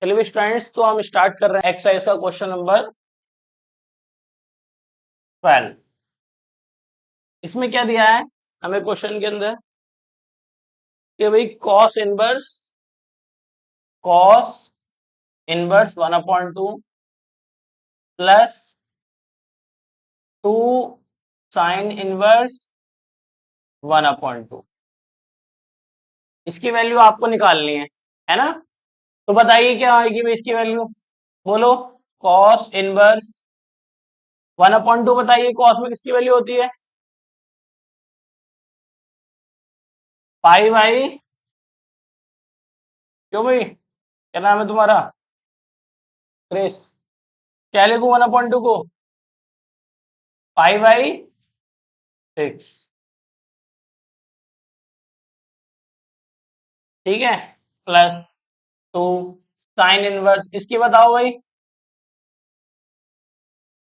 चलिए स्टूडेंट्स, तो हम स्टार्ट कर रहे हैं एक्सरसाइज का क्वेश्चन नंबर 12। इसमें क्या दिया है हमें क्वेश्चन के अंदर कि भाई cos inverse 1/2 plus 2 sine inverse 1/2, इसकी वैल्यू आपको निकालनी है ना। तो बताइए क्या आएगी भाई इसकी वैल्यू, बोलो। कॉस इनवर्स 1/2, बताइए कॉस में किसकी वैल्यू होती है? पाई भाई, क्यों भाई, क्या नाम है तुम्हारा? क्रिस। क्या लिखूं 1/2 को? पाई/6, ठीक है, प्लस 2 साइन इनवर्स, इसकी बताओ भाई।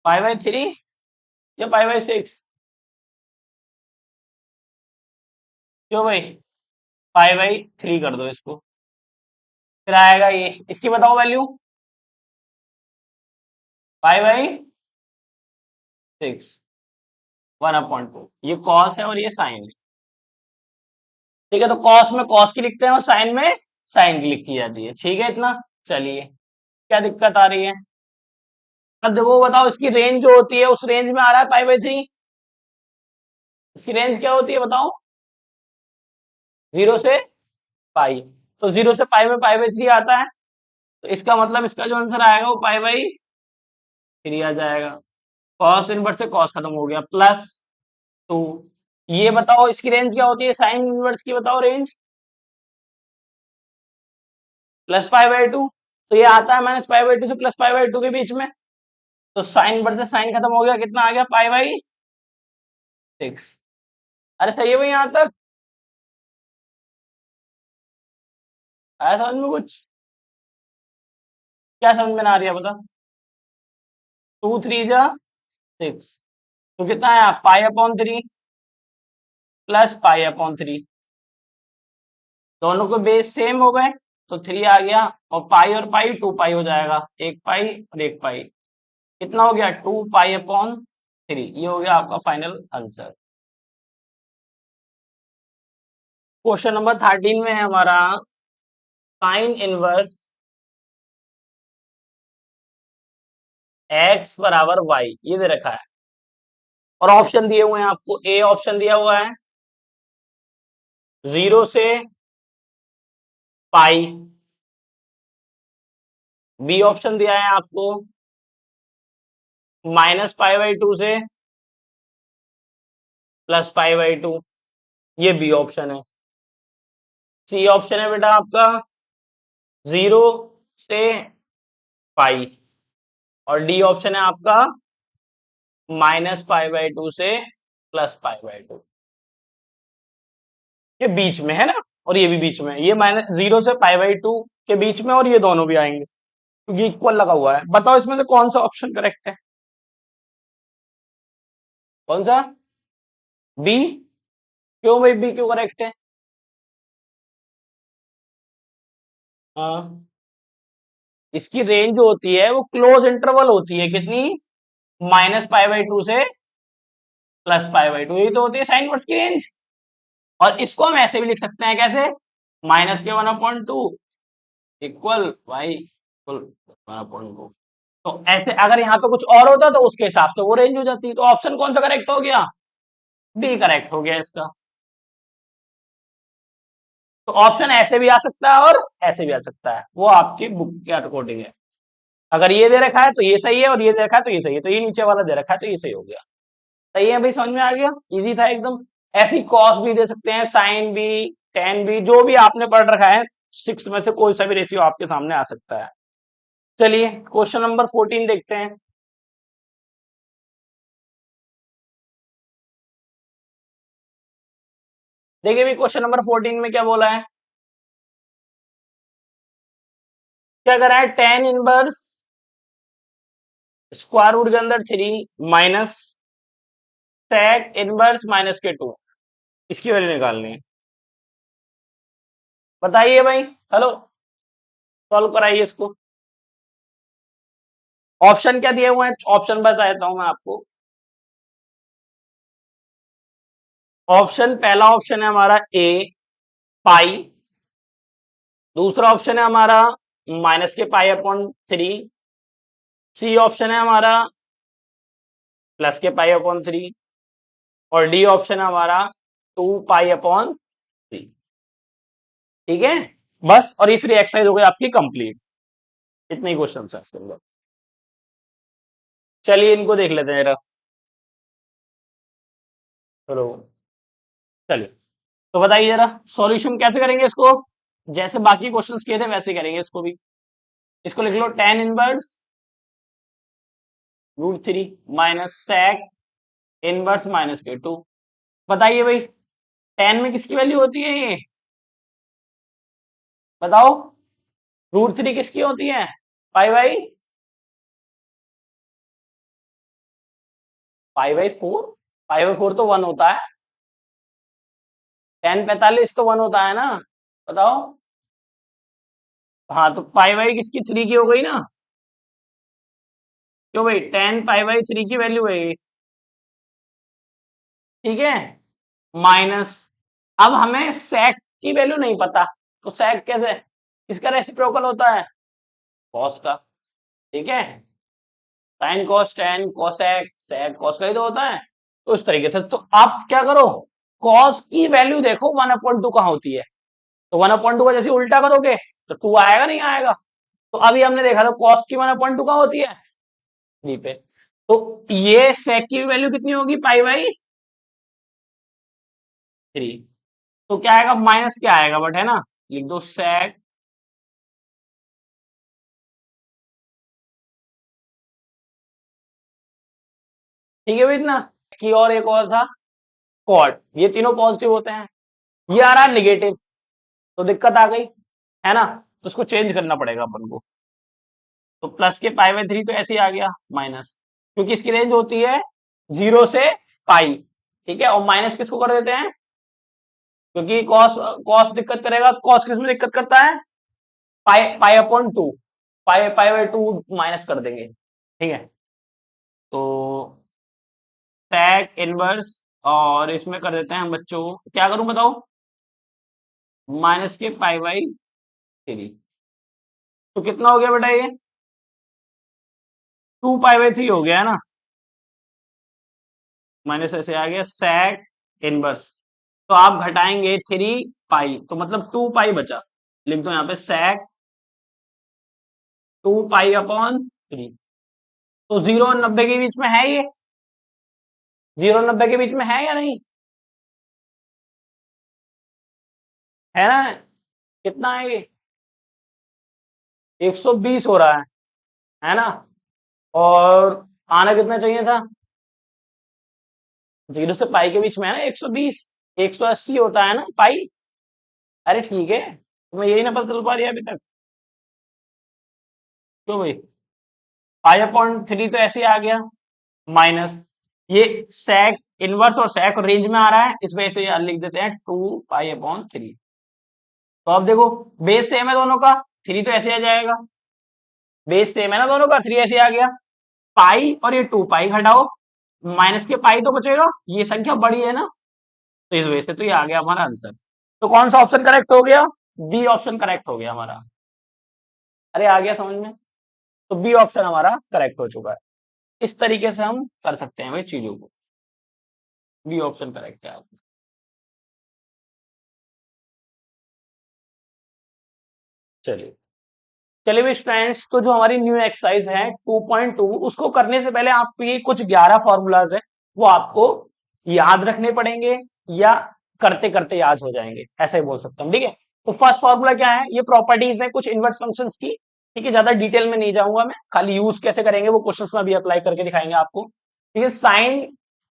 पाई/3 या पाई/6? क्यों भाई? पाई/3 कर दो इसको, फिर आएगा ये, इसकी बताओ वैल्यू। पाई/6 1/2, ये कॉस है और ये साइन है। ठीक है, तो कॉस में कॉस की लिखते हैं और साइन में साइन की लिखी जाती है, ठीक है इतना। चलिए, क्या दिक्कत आ रही है? अब देखो बताओ, इसकी रेंज जो होती है उस रेंज में आ रहा है पाई/3। इसकी रेंज क्या होती है बताओ? 0 से पाई। तो 0 से पाई में पाई/3 आता है, तो इसका मतलब इसका जो आंसर आएगा वो पाई/3 आ जाएगा। कॉस इनवर्स से कॉस खत्म हो गया, प्लस 2। ये बताओ इसकी रेंज क्या होती है, साइन इनवर्स की बताओ रेंज। +पाई/2, तो ये आता है -पाई/2 से +पाई/2 के बीच में। तो साइन इनवर्स से साइन खत्म हो गया, कितना आ गया? पाई/6। अरे सही है भाई, यहां तक आया समझ में कुछ? क्या समझ में ना आ रही है बता? 2 3 जा 6, तो कितना आया? पाई/3 +पाई/3, दोनों के बेस सेम हो गए, तो 3 आ गया, और पाई और पाई 2 पाई हो जाएगा, 1 पाई और 1 पाई, कितना हो गया? 2 पाई/3। ये हो गया आपका फाइनल आंसर। क्वेश्चन नंबर 13 में है हमारा साइन इनवर्स x बराबर y, ये दे रखा है और ऑप्शन दिए हुए हैं आपको। ए ऑप्शन दिया हुआ है 0 से पाई, बी ऑप्शन दिया है आपको -पाई/2 से +पाई/2, ये बी ऑप्शन है। सी ऑप्शन है बेटा आपका 0 से पाई, और डी ऑप्शन है आपका -पाई/2 से +पाई/2, ये बीच में है ना, और ये भी बीच में है। ये -0 से पाई/2 के बीच में, और ये दोनों भी आएंगे क्योंकि इक्वल लगा हुआ है। बताओ इसमें से कौन सा ऑप्शन करेक्ट है? कौन सा? बी। क्यों भाई, बी क्यों करेक्ट है? हाँ, इसकी रेंज जो होती है वो क्लोज इंटरवल होती है, कितनी? -पाई/2 से +पाई/2, यही तो होती है साइन इनवर्स की रेंज। और इसको हम ऐसे भी लिख सकते हैं, कैसे? -1/2 इक्वल y इक्वल 1/2। तो ऐसे अगर यहाँ पे कुछ और होता तो उसके हिसाब से वो रेंज हो जाती। तो ऑप्शन कौन सा करेक्ट हो गया? डी करेक्ट हो गया इसका। तो ऑप्शन ऐसे भी आ सकता है और ऐसे भी आ सकता है, वो आपकी बुक के अकॉर्डिंग है। अगर ये दे रखा है तो ये सही है, और ये दे रखा है तो ये सही है, तो ये नीचे वाला दे रखा है तो ये सही हो गया। सही है भाई, समझ में आ गया? इजी था एकदम। ऐसी कॉस भी दे सकते हैं, साइन भी, टेन भी, जो भी आपने पढ़ रखा है 6 में से कोई सा भी रेशियो आपके सामने आ सकता है। चलिए क्वेश्चन नंबर 14 देखते हैं। देखिए भी क्वेश्चन नंबर 14 में क्या बोला है, क्या करा है? टेन इनवर्स स्क्वायर रूट के अंदर 3 माइनस सेक इनवर्स -2, इसकी वैल्यू निकालनी है। बताइए भाई, हेलो, सॉल्व कराइए इसको। ऑप्शन क्या दिए हुए हैं, ऑप्शन बता देता हूं मैं आपको। ऑप्शन, पहला ऑप्शन है हमारा ए पाई, दूसरा ऑप्शन है हमारा माइनस के पाई अपॉन 3, सी ऑप्शन है हमारा प्लस के पाई अपॉन 3, और डी ऑप्शन है हमारा 2 पाई अपॉन 3। ठीक है, बस, और ये फिर एक्सरसाइज हो गई आपकी कंप्लीट। इतने ही क्वेश्चन है इसके अंदर। चलिए इनको देख लेते हैं जरा। चलो, चलिए, तो बताइए जरा सॉल्यूशन कैसे करेंगे इसको। जैसे बाकी क्वेश्चंस किए थे वैसे करेंगे इसको भी। इसको लिख लो tan inverse √3 minus sec inverse -k2। बताइए भाई, tan में किसकी वैल्यू होती है ये, बताओ। √3 किसकी होती है, पाई बाई 4। पाई बाई 4 तो 1 होता है। tan 45 तो 1 होता है ना, बताओ। हाँ, तो पाई बाई किसकी 3 की हो गई ना। क्यों भाई, tan पाई बाई 3 की वैल्यू है ये, ठीक है, माइनस। अब हमें sec की वैल्यू नहीं पता, तो sec कैसे, किसका रेसिप्रोकल होता है, cos का। ठीक है, sign cos tan cosec sec cos का ही तो होता है। तो इस तरीके से तो आप क्या करो, cos की वैल्यू देखो 1/2 कहां होती है, तो 1/2 का जैसे उल्टा करोगे तो 2 आएगा, नहीं आएगा। तो अभी हमने देखा था cos की 1/2 कहां होती है, 3 पे। तो ये sec की वैल्यू कितनी होगी, पाई बाई 3। तो क्या आएगा, माइनस क्या आएगा, बट है ना, लिख दो sec। ठीक है भाई, इतना की, और एक और था cot, ये तीनों पॉजिटिव होते हैं, ये आ रहा है निगेटिव, तो दिक्कत आ गई, है ना। तो उसको चेंज करना पड़ेगा अपन को। तो प्लस के पाई बाई 3 तो ऐसे ही आ गया माइनस, क्योंकि इसकी रेंज होती है 0 से पाई। ठीक है, और माइनस किसको कर देते हैं, क्योंकि कॉस कॉस दिक्कत करेगा, तो कॉस किस में दिक्कत करता है, pi pi upon 2, pi pi by 2 minus कर देंगे। ठीक है, तो sec इनवर्स, और इसमें कर देते हैं हम बच्चों, क्या करूं बताओ, माइनस के पाई बाई 3। तो कितना हो गया बेटा ये, 2 पाई बाई 3 हो गया है ना, माइनस ऐसे आ गया sec इनवर्स। तो आप घटाएंगे 3 पाई, तो मतलब 2 पाई बचा, लिख दो यहाँ पे sec 2 पाई अपॉन 3। तो 0 और 90 के बीच में है ये, 0 और 90 के बीच में है या नहीं, है ना। कितना है ये, 120 हो रहा है ना। और आना कितना चाहिए था, 0 से पाई के बीच में है ना 120, 180 होता है ना पाई। अरे ठीक है, तुम्हें यही ना पता चल पा रही है अभी तक, क्यों भाई, पाई अपॉन 3 तो ऐसे ही आ गया, माइनस ये sec इनवर्स और sec रेंज में आ रहा है, इस वजह से लिख देते हैं 2 पाई अपॉन 3। तो अब देखो, बेस सेम है दोनों का, 3 तो ऐसे आ जाएगा, बेस सेम है ना दोनों का, 3 ऐसे आ गया, पाई और ये 2 पाई घटाओ, माइनस के पाई तो बचेगा, ये संख्या बड़ी है ना, तो इस वजह से तो ये आ गया हमारा आंसर। तो कौन सा ऑप्शन करेक्ट हो गया, बी ऑप्शन करेक्ट हो गया हमारा। अरे आ गया समझ में, तो बी ऑप्शन हमारा करेक्ट हो चुका है। इस तरीके से हम कर सकते हैं भाई चीजों को, बी ऑप्शन करेक्ट है आपका। चलिए, चलिए भी स्टूडेंट्स, तो जो हमारी न्यू एक्सरसाइज है 2.2, उसको करने से पहले आपके कुछ 11 फॉर्मूलाज है, वो आपको याद रखने पड़ेंगे, या करते करते याद हो जाएंगे, ऐसा ही बोल सकता हूँ। ठीक है, तो फर्स्ट फॉर्मूला क्या है, ये प्रॉपर्टीज है कुछ इनवर्स फंक्शंस की। ठीक है, ज्यादा डिटेल में नहीं जाऊंगा मैं, खाली यूज कैसे करेंगे वो क्वेश्चंस में भी अप्लाई करके दिखाएंगे आपको। ठीक है, साइन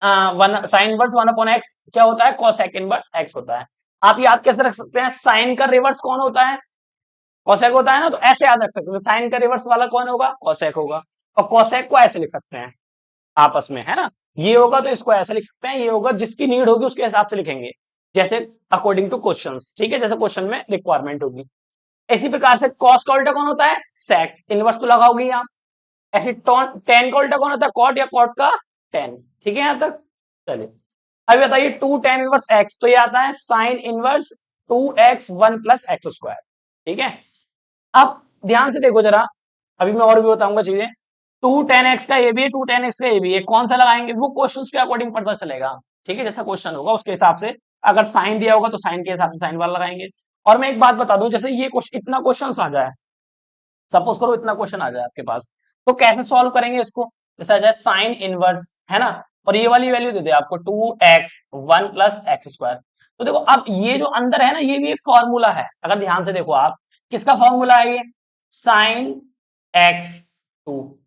इनवर्स 1/x क्या होता है, कॉसेक इनवर्स x होता है। आप याद कैसे रख सकते हैं, साइन का रिवर्स कौन होता है, कॉसेक होता है ना, तो ऐसे याद रख सकते हैं, साइन का रिवर्स वाला कौन होगा, कॉसेक होगा। और कॉसेक को ऐसे लिख सकते हैं आपस में, है ना, ये होगा तो इसको ऐसे लिख सकते हैं, ये होगा, जिसकी नीड होगी उसके हिसाब से लिखेंगे, जैसे अकॉर्डिंग टू क्वेश्चंस। ठीक है, जैसे क्वेश्चन में रिक्वायरमेंट होगी। इसी प्रकार से कॉस का उल्टा कौन होता है, सेक, इनवर्स तो लगाओगे आप, ऐसे टेन का उल्टा कौन होता है, कॉट या कॉट का टेन। ठीक है यहां तक। चलिए अभी बताइए टू टेन इनवर्स एक्स, तो ये आता है sine inverse two x one plus x square. ठीक है, अब ध्यान से देखो जरा, अभी मैं और भी बताऊंगा चीजें। टू टेन एक्स का ये भी है, टू टेन एक्स का ये भी है, कौन सा लगाएंगे वो क्वेश्चन के अकॉर्डिंग पता चलेगा। ठीक है, जैसा क्वेश्चन होगा उसके हिसाब से, अगर साइन दिया होगा तो साइन के हिसाब से साइन वाला लगाएंगे। और मैं एक बात बता दूं, जैसे ये इतना क्वेश्चन आ जाए, सपोज करो इतना क्वेश्चन आ जाए आपके पास, तो कैसे सॉल्व करेंगे इसको। जैसे आ जाए साइन इनवर्स है ना, और ये वाली वैल्यू दे दे आपको two x one plus x square. तो देखो अब ये जो अंदर है ना, ये भी एक फॉर्मूला है, अगर ध्यान से देखो आप, किसका फॉर्मूला है ये, साइन एक्स टू,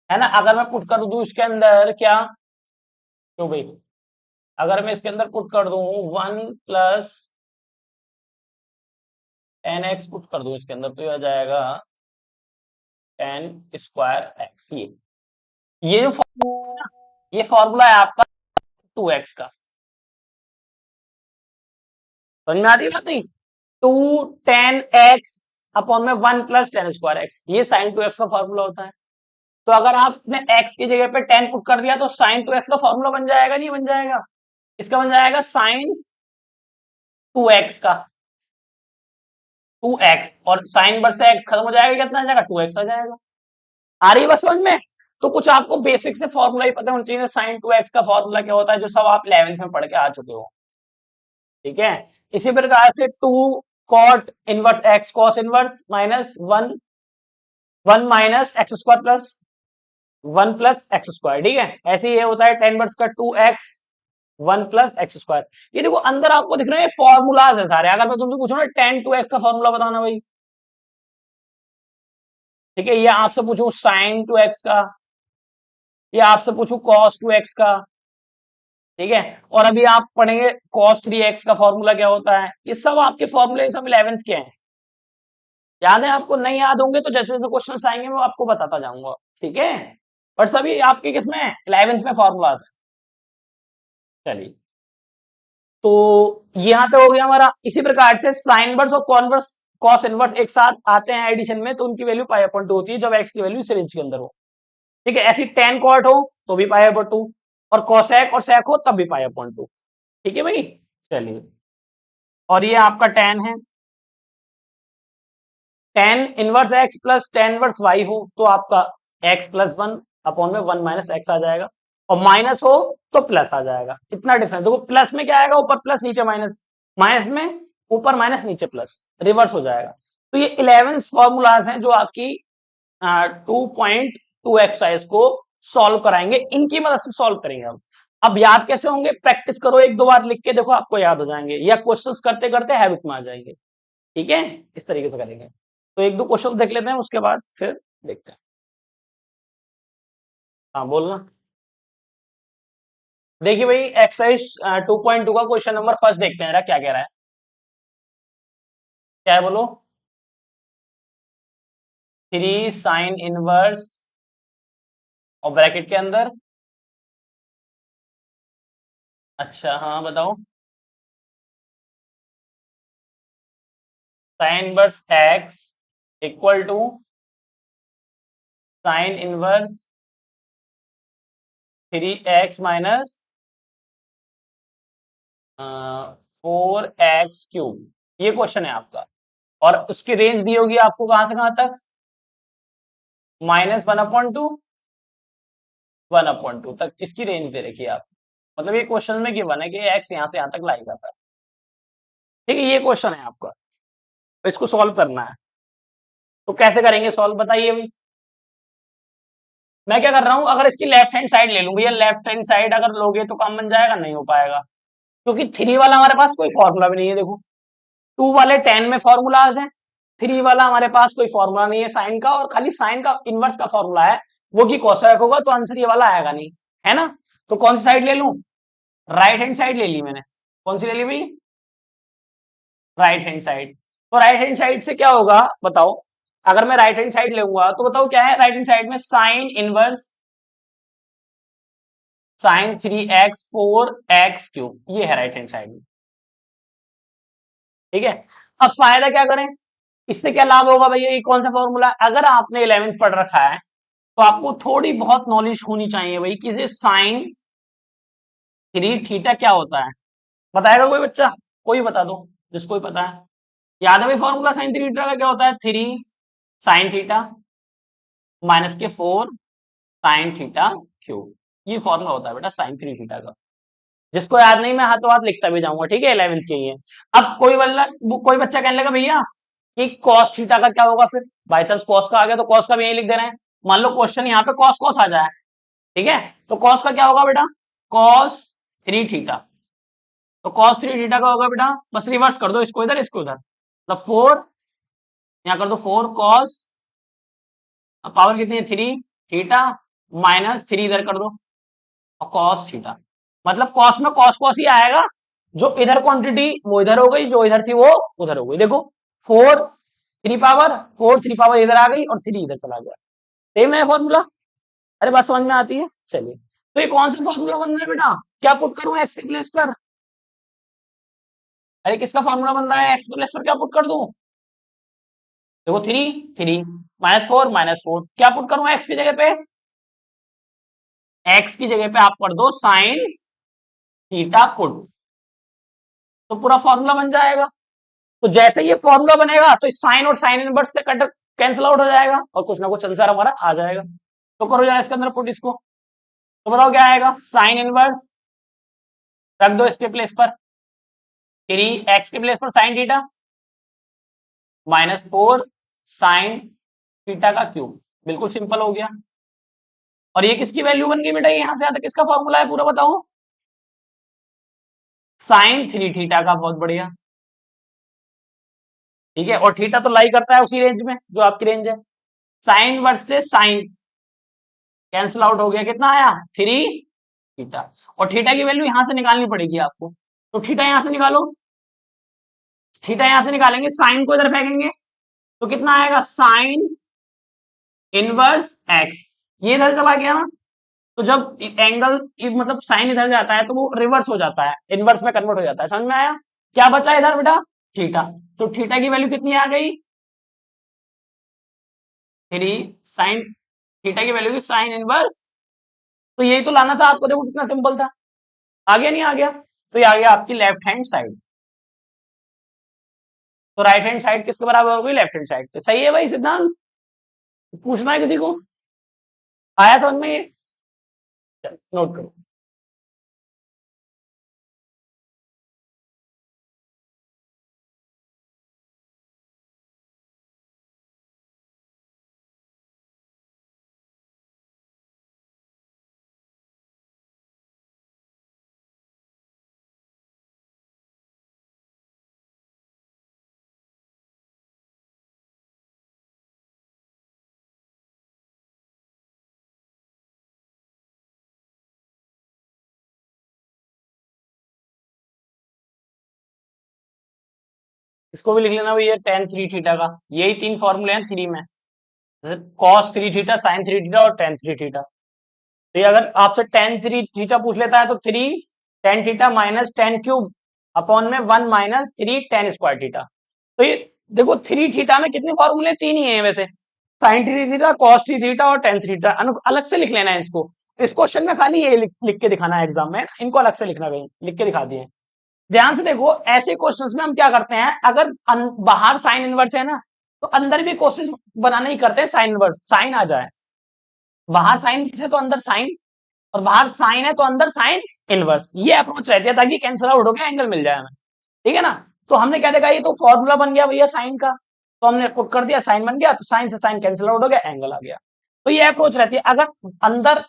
है ना। अगर मैं पुट कर दूं इसके अंदर क्या, तो भाई अगर मैं इसके अंदर पुट कर दूं one plus ten x put कर दूं इसके अंदर, तो ये आ जाएगा टेन स्क्वायर एक्स। ये जो फॉर्मूला है ना, ये फॉर्मूला है आपका टू एक्स का। समझ में आती है बात नहीं, टू टेन एक्स अपॉन में one plus ten square x, ये साइन टू एक्स का फॉर्मूला होता है। तो अगर आपने एक्स की जगह पे टेन पुट कर दिया तो साइन टू एक्स का फॉर्मूला बन जाएगा, नहीं बन जाएगा, इसका बन जाएगा साइन टू एक्स का, टू एक्स और साइन बस से खत्म हो जाएगा, कितना आ जाएगा, टू एक्स आ जाएगा। आ रही है बस समझ में। तो कुछ आपको बेसिक से फॉर्मूला ही पता होना चाहिए, साइन टू एक्स का फॉर्मूला क्या होता है, जो सब आप 11th में पढ़ के आ चुके हो। ठीक है, इसी प्रकार से two cot inverse x cos inverse minus one, one minus x square plus one plus x square. ठीक है, ऐसे ही ये होता है टेन वर्स का two x one plus x square. ये देखो अंदर आपको दिख रहे हैं फॉर्मूलाज है सारे, अगर मैं तुमसे पूछूं ना टेन टू एक्स का फॉर्मूला बताना भाई, ठीक है, ये आपसे पूछूं साइन टू एक्स का, ये आपसे पूछूं कॉस टू एक्स का, ठीक है, और अभी आप पढ़ेंगे कॉस थ्री एक्स का फॉर्मूला क्या होता है, ये सब आपके फॉर्मूले सब 11th के हैं। याद है आपको, नहीं याद होंगे तो जैसे जैसे क्वेश्चन आएंगे मैं आपको बताता जाऊंगा। ठीक है, पर सभी आपके किसमें 11th में फॉर्मूलाज है। चलिए, तो यहां तक हो गया हमारा। इसी प्रकार से साइन इनवर्स और कॉन्वर्स कॉस इनवर्स एक साथ आते हैं एडिशन में, तो उनकी वैल्यू पाई अपॉन टू होती है जब एक्स की वैल्यू इस रेंज के अंदर हो। ठीक है, ऐसी टेन कॉट हो तो भी पाई अपॉन टू, और कॉसेक और सेक हो तब भी पाई अपॉन टू। ठीक है भाई। चलिए, और ये आपका टेन है, tan inverse x plus tan inverse y हो तो आपका एक्स प्लस वन अपॉन में वन माइनस एक्स आ जाएगा, और माइनस हो तो प्लस आ जाएगा। इतना डिफरेंस देखो, प्लस में क्या आएगा, ऊपर प्लस नीचे माइनस, माइनस में ऊपर माइनस नीचे प्लस, रिवर्स हो जाएगा। तो ये 11 फॉर्मूलाज हैं जो आपकी 2.2 एक्सरसाइज को सॉल्व कराएंगे, इनकी मदद से सॉल्व करेंगे हम। अब याद कैसे होंगे, प्रैक्टिस करो एक दो बार लिख के देखो, आपको याद हो जाएंगे, या क्वेश्चंस करते करते हैबिट में आ जाएंगे। ठीक है, इस तरीके से करेंगे। तो एक दो क्वेश्चन देख लेते हैं, उसके बाद फिर देखते हैं। हाँ बोलना। देखिए भाई एक्सरसाइज 2.2 का क्वेश्चन नंबर फर्स्ट देखते हैं, क्या कह रहा है, क्या है बोलो। थ्री साइन इनवर्स और ब्रैकेट के अंदर, अच्छा हाँ बताओ, sine inverse x equal to sine inverse three x minus four x cube, ये क्वेश्चन है आपका। और उसकी रेंज दी होगी आपको कहां से कहां तक, minus one upon two one upon two तक इसकी रेंज दे रखी है आप। मतलब ये क्वेश्चन में गिवन है कि एक्स यहां से यहां तक लाएगा था। ठीक है, ये क्वेश्चन है आपका, तो इसको सॉल्व करना है। तो कैसे करेंगे सॉल्व बताइए भाई। मैं क्या कर रहा हूं, अगर इसकी लेफ्ट हैंड साइड ले लूं भैया, लेफ्ट हैंड साइड अगर लोगे तो काम बन जाएगा, नहीं हो पाएगा, क्योंकि थ्री वाला हमारे पास कोई फॉर्मूला भी नहीं है। देखो टू वाले टेन में फॉर्मूलाज हैं, थ्री वाला हमारे पास कोई फॉर्मूला नहीं है साइन का, और खाली साइन का इनवर्स का फॉर्मूला है, वो की कोसेक होगा, तो आंसर ये वाला आएगा नहीं, है ना। तो कौन सी साइड ले लूं, राइट हैंड साइड ले ली मैंने। कौन सी ले ली भाई, राइट हैंड साइड। तो राइट हैंड साइड से क्या होगा बताओ, अगर मैं राइट हैंड साइड लूंगा तो बताओ क्या है, राइट हैंड साइड में sine inverse sine three x four x cube, ये है राइट हैंड साइड में। ठीक है, अब फायदा क्या करें, इससे क्या लाभ होगा भैया, ये कौन सा फॉर्मूला, अगर आपने 11th पढ़ रखा है तो आपको थोड़ी बहुत नॉलेज होनी चाहिए भाई कि साइन 3 थीटा क्या होता है। बताएगा कोई बच्चा? कोई बता दो जिसको भी पता है। याद है भाई फॉर्मूला साइन 3 थीटा का क्या होता है? 3 sin थीटा माइनस के 4 sin थीटा क्यूब। ये फॉर्मूला होता है बेटा साइन 3 थीटा का। जिसको याद नहीं मैं हाथों हाथ लिखता भी जाऊंगा, ठीक है, 11th के ही है। अब कोई बच्चा कहने लगा भैया कि कॉस थीटा का क्या होगा? फिर बाई चांस कॉस का आ गया तो कॉस का भी यही लिख दे रहे हैं। मान लो क्वेश्चन यहाँ पे कॉस कॉस आ जाए, ठीक है, तो कॉस का क्या होगा बेटा? cos 3 theta. तो cos 3 थीटा का होगा बेटा, बस रिवर्स कर दो इसको इधर इसको उधर, मतलब 4, यहाँ कर दो 4 cos, पावर कितनी है 3 थीटा, माइनस 3 इधर कर दो और cos थीटा। मतलब cos में cos cos ही आएगा, जो इधर क्वांटिटी वो इधर हो गई, जो इधर थी वो उधर हो गई। देखो 4 3 पावर इधर आ गई और 3 इधर चला गया। सेम है फॉर्मूला। अरे बात समझ में आती है? चलिए, तो ये कौन सा फॉर्मूला बन रहा है बेटा? क्या पुट करूं एक्स के प्लेस पर? अरे किसका फॉर्मूला बन रहा है? एक्स के प्लेस पर क्या पुट कर दूं? देखो 3 -4 क्या पुट करूं एक्स की जगह पे? एक्स की जगह पे आप कर दो साइन थीटा पुट, तो पूरा फॉर्मूला बन जाएगा। तो जैसे ये फॉर्मूला बनेगा तो साइन और साइन इनवर्स से कट कैंसिल आउट हो जाएगा और कुछ ना कुछ आंसर हमारा आ जाएगा। तो करो जरा इसके अंदर पुट इसको, तो बताओ क्या आएगा? साइन इनवर्स रख दो इसके प्लेस पर, 3 एक्स के प्लेस पर साइन थीटा -4 sin थीटा का क्यूब। बिल्कुल सिंपल हो गया। और ये किसकी वैल्यू बन गई बेटा? यहां से आता किसका फॉर्मूला है पूरा बताओ? sin 3 थीटा का। बहुत बढ़िया, ठीक है। और थीटा तो लाई करता है उसी रेंज में जो आपकी रेंज है। Sine versus sine cancel out हो गया, कितना आया? 3 थीटा। और थीटा की वैल्यू यहां से निकालनी पड़ेगी आपको, तो थीटा यहां से निकालो। थीटा यहां से निकालेंगे, साइन को इधर फेंकेंगे तो कितना आएगा? Sign inverse x. ये इधर चला गया ना, तो जब एंगल मतलब साइन इधर जाता है तो वो रिवर्स हो जाता है, इनवर्स में कन्वर्ट हो जाता है। समझ में आया? क्या बचा इधर बेटा? थीटा। तो थीटा की वैल्यू कितनी आ गई? 3 sin थीटा की वैल्यू की साइन इनवर्स। तो यही तो लाना था आपको, देखो कितना सिंपल था। आ गया नहीं आ गया? तो ये आ गया आपकी लेफ्ट हैंड साइड। तो राइट हैंड साइड किसके बराबर हो गई? Left hand side. तो सही है भाई सिद्धांत? पूछना है किसी को? आया समझ में ये? नोट करो। इसको भी लिख लेना भैया, tan 3 थीटा का। यही 3 फॉर्मूले हैं 3 में, जैसे cos 3 थीटा, sin 3 थीटा और tan 3 थीटा। तो ये अगर आपसे tan 3 थीटा पूछ लेता है तो 3 tan 3 minus ten cube upon में 1 - 3 tan² थीटा। तो ये देखो 3 थीटा में कितने फॉर्मूले? 3 ही हैं वैसे, sin 3 थीटा, cos 3 थीटा और tan 3 थीटा। अलग से लिख लेना है इसको। इस क्वेश्चन में खाली ये लिख के दिखाना है एग्जाम में, इनको अलग से लिखना, कहीं लिख के दिखा दिए। ध्यान से देखो, ऐसे क्वेश्चंस में हम क्या करते हैं, अगर बाहर साइन इनवर्स है ना, तो अंदर भी कोशिश बनाने ही करते हैं साइन इनवर्स, साइन आ जाए। बाहर साइन है तो अंदर साइन, और बाहर साइन है तो अंदर साइन इनवर्स। ये अप्रोच रहती है ताकि कैंसिल आउट होकर एंगल मिल जाए हमें, ठीक है ना। तो हमने क्या देखा, ये तो फॉर्मूला बन गया भैया साइन का, तो हमने पुट कर दिया, साइन बन गया, तो साइन से साइन कैंसिल आउट हो गया, एंगल आ गया। तो ये अप्रोच रहती है। अंदर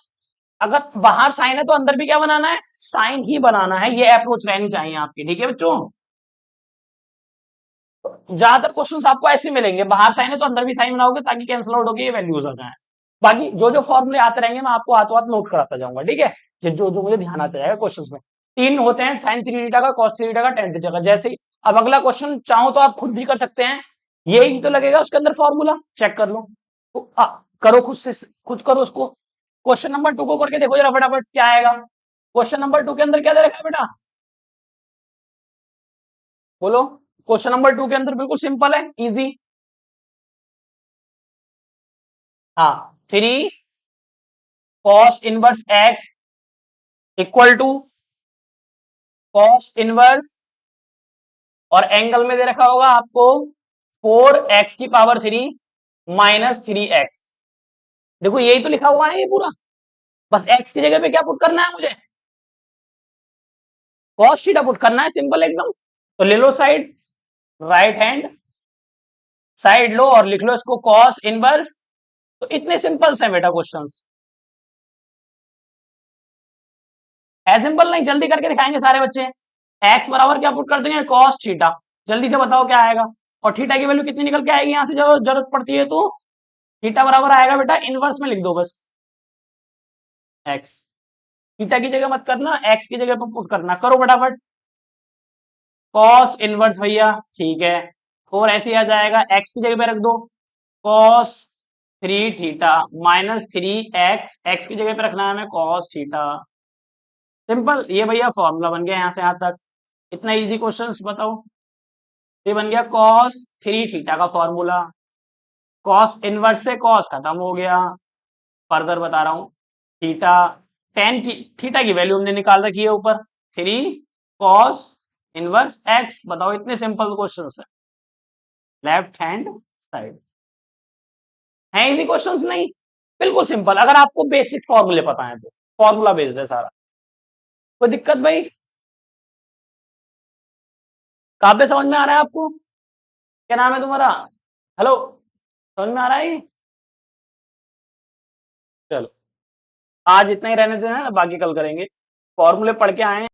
अगर बाहर साइन है तो अंदर भी क्या बनाना है? साइन ही बनाना है। ये अप्रोच रहनी चाहिए आपकी, ठीक है बच्चों। ज्यादातर क्वेश्चंस आपको ऐसे मिलेंगे, बाहर साइन है तो अंदर भी साइन बनाओगे ताकि कैंसिल आउट होकर ये वैल्यूज आ जाए। बाकी जो जो फॉर्मूले आते रहेंगे मैं आपको हाथों हाथ नोट कराता जाऊंगा, ठीक है। जो जो मुझे ध्यान आता जाएगा क्वेश्चंस में। 3 होते हैं, sin 3 थीटा का, cos 3 थीटा का, tan 3 थीटा का। जैसे ही अब अगला क्वेश्चन चाहो तो आप खुद भी कर सकते हैं, यही तो लगेगा उसके अंदर फॉर्मूला, चेक कर लो। तो, करो खुद से, खुद करो उसको। क्वेश्चन नंबर 2 को करके देखो जरा फटाफट क्या आएगा। क्वेश्चन नंबर 2 के अंदर क्या दे रखा है बेटा? बोलो। क्वेश्चन नंबर 2 के अंदर बिल्कुल सिंपल है, इजी। हाँ, 3 cos inverse x equal to cos inverse, और एंगल में दे रखा होगा आपको 4x⁻³ माइनस 3x। देखो यही तो लिखा हुआ है ये पूरा, बस x की जगह पे क्या पुट करना है मुझे, कॉस थीटा पुट करना है, सिंपल एकदम। तो ले लो साइड, राइट हैंड साइड लो और लिख लो इसको कॉस इनवर्स। तो इतने सिंपल से बेटा क्वेश्चंस है, सिंपल नहीं, जल्दी करके दिखाएंगे सारे बच्चे। एक्स बराबर क्या पुट कर देंगे, कॉस थीटा। जल्दी से बताओ क्या आएगा, और थीटा की वैल्यू कितनी निकल के आएगी यहां से, जब जरूरत पड़ती है तो थीटा बराबर आएगा बेटा, इनवर्स में लिख दो बस एक्स। थीटा की जगह मत करना, एक्स की जगह पर पुट करना, करो फटाफट। कॉस इनवर्स भैया, ठीक है, और ऐसे आ जाएगा, एक्स की जगह पे रख दो cos 3 theta minus 3x, x की जगह पे रखना है हमें कॉस थीटा। सिंपल, ये भैया फॉर्मूला बन गया यहां से यहां तक, इतना इजी क्वेश्चन बताओ। ये बन गया कॉस 3 थीटा का फॉर्मूला, कॉस इनवर्स से कॉस खत्म हो गया, फर्दर बता रहा हूं, थीटा टेन की थीटा की वैल्यू हमने निकाल रखी है ऊपर, 3 कॉस इनवर्स एक्स। बताओ, इतने सिंपल क्वेश्चन है, लेफ्ट हैंड साइड है, इजी क्वेश्चंस नहीं, बिल्कुल सिंपल, अगर आपको बेसिक फॉर्मूले पता है तो, फॉर्मूला बेस्ड है सारा। कोई दिक्कत भाई, कहां पे समझ में आ रहा है आपको, क्या नाम है तुम्हारा, हेलो, समझ में आ रहा है ये? चलो आज इतना ही रहने देना, बाकी कल करेंगे, फॉर्मूले पढ़ के आए।